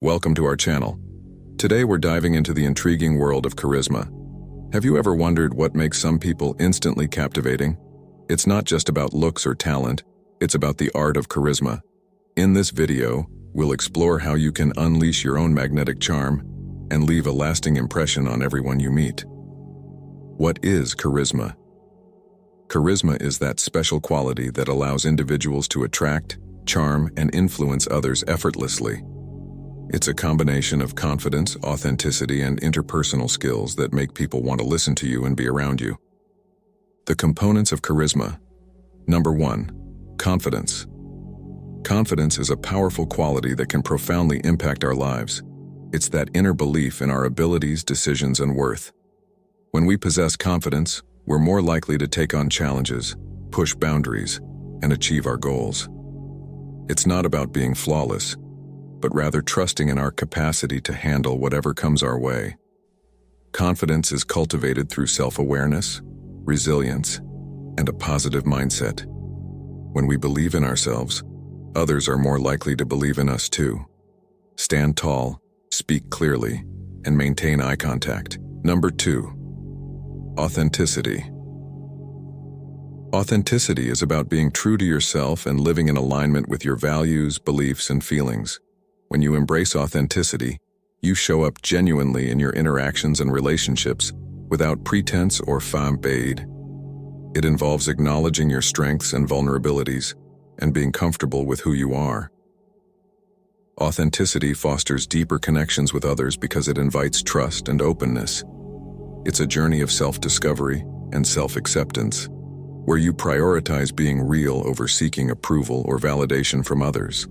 Welcome to our channel. Today we're diving into the intriguing world of charisma. Have you ever wondered what makes some people instantly captivating? It's not just about looks or talent, it's about the art of charisma. In this video, we'll explore how you can unleash your own magnetic charm and leave a lasting impression on everyone you meet. What is charisma? Charisma is that special quality that allows individuals to attract, charm, and influence others effortlessly. It's a combination of confidence, authenticity, and interpersonal skills that make people want to listen to you and be around you. The components of charisma. Number 1. Confidence. Confidence is a powerful quality that can profoundly impact our lives. It's that inner belief in our abilities, decisions, and worth. When we possess confidence, we're more likely to take on challenges, push boundaries, and achieve our goals. It's not about being flawless, but rather trusting in our capacity to handle whatever comes our way. Confidence is cultivated through self-awareness, resilience, and a positive mindset. When we believe in ourselves, others are more likely to believe in us too. Stand tall, speak clearly, and maintain eye contact. Number 2. Authenticity. Authenticity is about being true to yourself and living in alignment with your values, beliefs, and feelings. When you embrace authenticity, you show up genuinely in your interactions and relationships without pretense or facade. It involves acknowledging your strengths and vulnerabilities and being comfortable with who you are. Authenticity fosters deeper connections with others because it invites trust and openness. It's a journey of self-discovery and self-acceptance, where you prioritize being real over seeking approval or validation from others.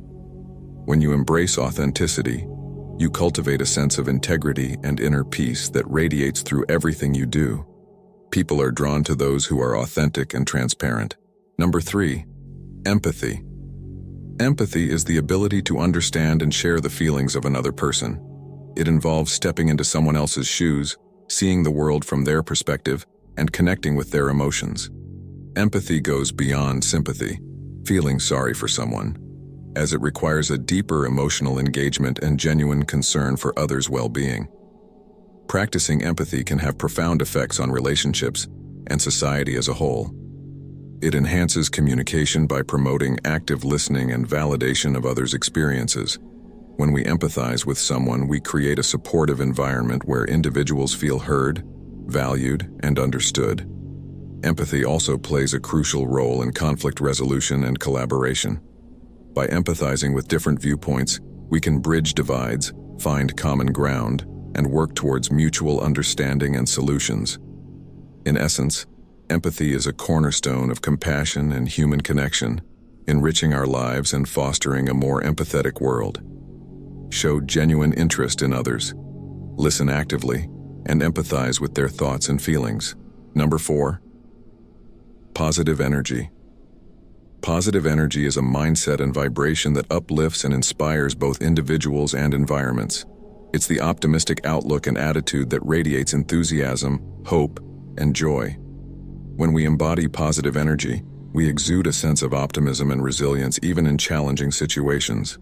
When you embrace authenticity, you cultivate a sense of integrity and inner peace that radiates through everything you do. People are drawn to those who are authentic and transparent. Number 3. Empathy. Empathy is the ability to understand and share the feelings of another person. It involves stepping into someone else's shoes, seeing the world from their perspective, and connecting with their emotions. Empathy goes beyond sympathy, feeling sorry for someone, as it requires a deeper emotional engagement and genuine concern for others' well-being. Practicing empathy can have profound effects on relationships and society as a whole. It enhances communication by promoting active listening and validation of others' experiences. When we empathize with someone, we create a supportive environment where individuals feel heard, valued, and understood. Empathy also plays a crucial role in conflict resolution and collaboration. By empathizing with different viewpoints, we can bridge divides, find common ground, and work towards mutual understanding and solutions. In essence, empathy is a cornerstone of compassion and human connection, enriching our lives and fostering a more empathetic world. Show genuine interest in others, listen actively, and empathize with their thoughts and feelings. Number 4. Positive energy. Positive energy is a mindset and vibration that uplifts and inspires both individuals and environments. It's the optimistic outlook and attitude that radiates enthusiasm, hope, and joy. When we embody positive energy, we exude a sense of optimism and resilience even in challenging situations.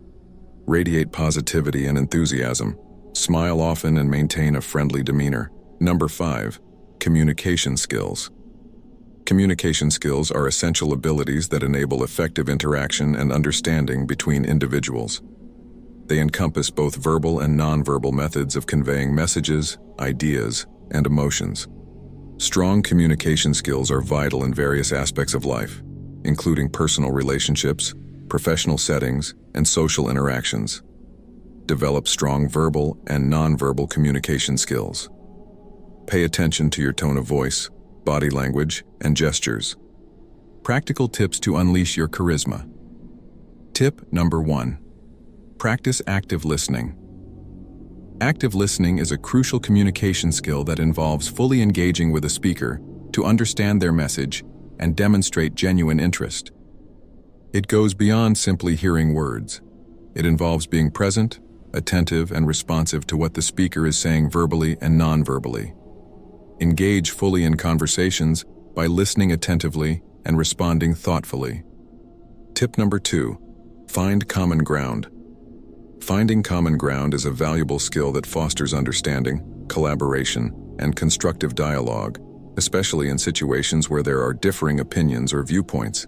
Radiate positivity and enthusiasm, smile often, and maintain a friendly demeanor. Number 5. Communication skills. Communication skills are essential abilities that enable effective interaction and understanding between individuals. They encompass both verbal and nonverbal methods of conveying messages, ideas, and emotions. Strong communication skills are vital in various aspects of life, including personal relationships, professional settings, and social interactions. Develop strong verbal and nonverbal communication skills. Pay attention to your tone of voice, body language, and gestures. Practical tips to unleash your charisma. Tip number 1. Practice active listening. Active listening is a crucial communication skill that involves fully engaging with a speaker to understand their message and demonstrate genuine interest. It goes beyond simply hearing words. It involves being present, attentive, and responsive to what the speaker is saying verbally and non-verbally. Engage fully in conversations by listening attentively and responding thoughtfully. Tip number 2. Find common ground. Finding common ground is a valuable skill that fosters understanding, collaboration, and constructive dialogue, especially in situations where there are differing opinions or viewpoints.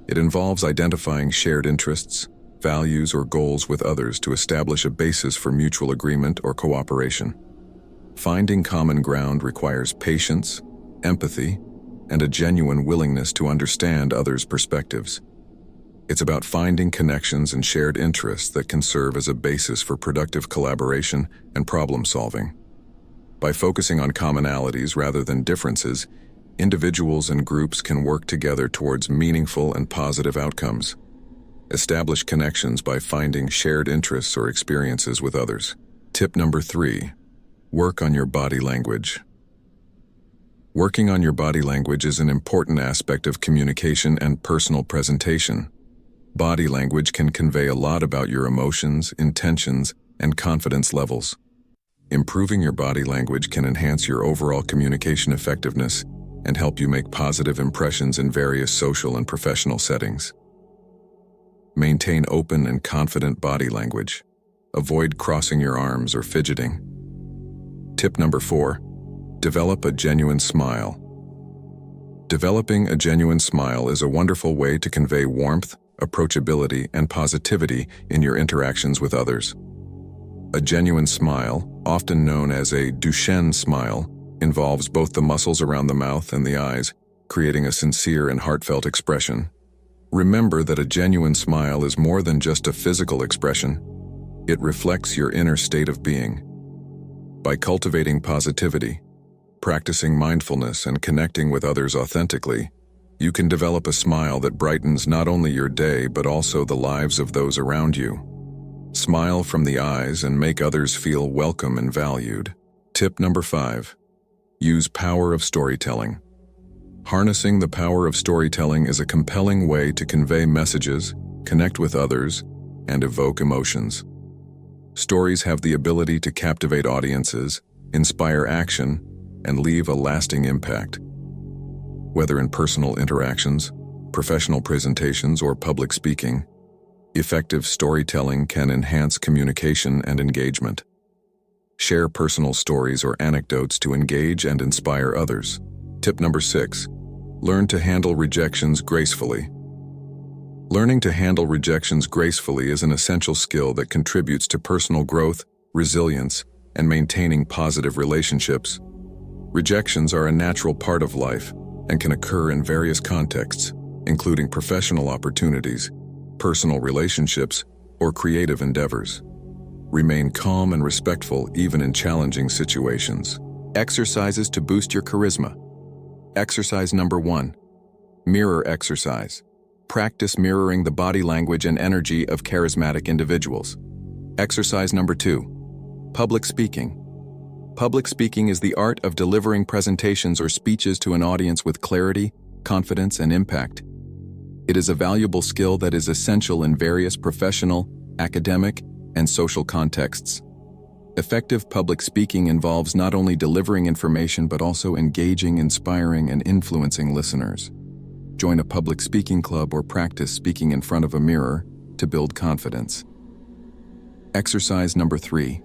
It involves identifying shared interests, values, or goals with others to establish a basis for mutual agreement or cooperation. Finding common ground requires patience, empathy, and a genuine willingness to understand others' perspectives. It's about finding connections and shared interests that can serve as a basis for productive collaboration and problem solving. By focusing on commonalities rather than differences, individuals and groups can work together towards meaningful and positive outcomes. Establish connections by finding shared interests or experiences with others. Tip number 3. Work on your body language. Working on your body language is an important aspect of communication and personal presentation. Body language can convey a lot about your emotions, intentions, and confidence levels. Improving your body language can enhance your overall communication effectiveness and help you make positive impressions in various social and professional settings. Maintain open and confident body language. Avoid crossing your arms or fidgeting. Tip number 4. Develop a genuine smile. Developing a genuine smile is a wonderful way to convey warmth, approachability, and positivity in your interactions with others. A genuine smile, often known as a Duchenne smile, involves both the muscles around the mouth and the eyes, creating a sincere and heartfelt expression. Remember that a genuine smile is more than just a physical expression. It reflects your inner state of being. By cultivating positivity, practicing mindfulness, and connecting with others authentically, you can develop a smile that brightens not only your day but also the lives of those around you. Smile from the eyes and make others feel welcome and valued. Tip number 5. Use power of storytelling. Harnessing the power of storytelling is a compelling way to convey messages, connect with others, and evoke emotions. Stories have the ability to captivate audiences, inspire action, and leave a lasting impact. Whether in personal interactions, professional presentations, or public speaking, effective storytelling can enhance communication and engagement. Share personal stories or anecdotes to engage and inspire others. Tip number 6. Learn to handle rejections gracefully. Learning to handle rejections gracefully is an essential skill that contributes to personal growth, resilience, and maintaining positive relationships. Rejections are a natural part of life and can occur in various contexts, including professional opportunities, personal relationships, or creative endeavors. Remain calm and respectful even in challenging situations. Exercises to boost your charisma. Exercise number 1. Mirror exercise. Practice mirroring the body language and energy of charismatic individuals. Exercise number 2. Public speaking. Public speaking is the art of delivering presentations or speeches to an audience with clarity, confidence, and impact. It is a valuable skill that is essential in various professional, academic, and social contexts. Effective public speaking involves not only delivering information but also engaging, inspiring, and influencing listeners. Join a public speaking club or practice speaking in front of a mirror to build confidence. Exercise number 3.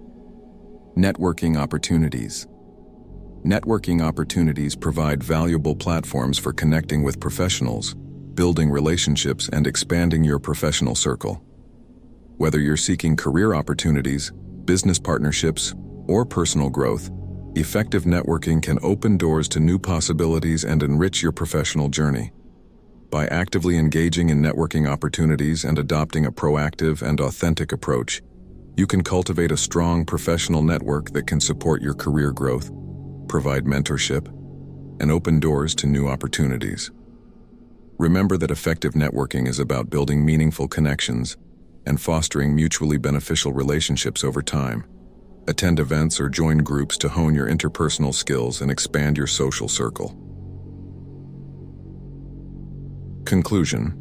Networking opportunities. Networking opportunities provide valuable platforms for connecting with professionals, building relationships, and expanding your professional circle. Whether you're seeking career opportunities, business partnerships, or personal growth, effective networking can open doors to new possibilities and enrich your professional journey. By actively engaging in networking opportunities and adopting a proactive and authentic approach, you can cultivate a strong professional network that can support your career growth, provide mentorship, and open doors to new opportunities. Remember that effective networking is about building meaningful connections and fostering mutually beneficial relationships over time. Attend events or join groups to hone your interpersonal skills and expand your social circle. Conclusion.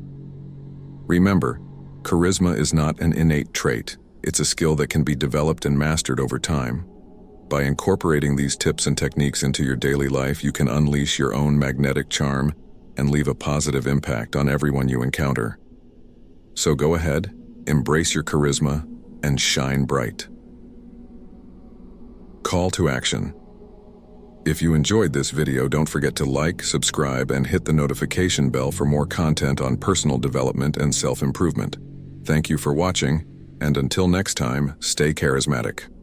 Remember, charisma is not an innate trait. It's a skill that can be developed and mastered over time. By incorporating these tips and techniques into your daily life, you can unleash your own magnetic charm and leave a positive impact on everyone you encounter. So go ahead, embrace your charisma, and shine bright. Call to action. If you enjoyed this video, don't forget to like, subscribe, and hit the notification bell for more content on personal development and self-improvement. Thank you for watching, and until next time, stay charismatic.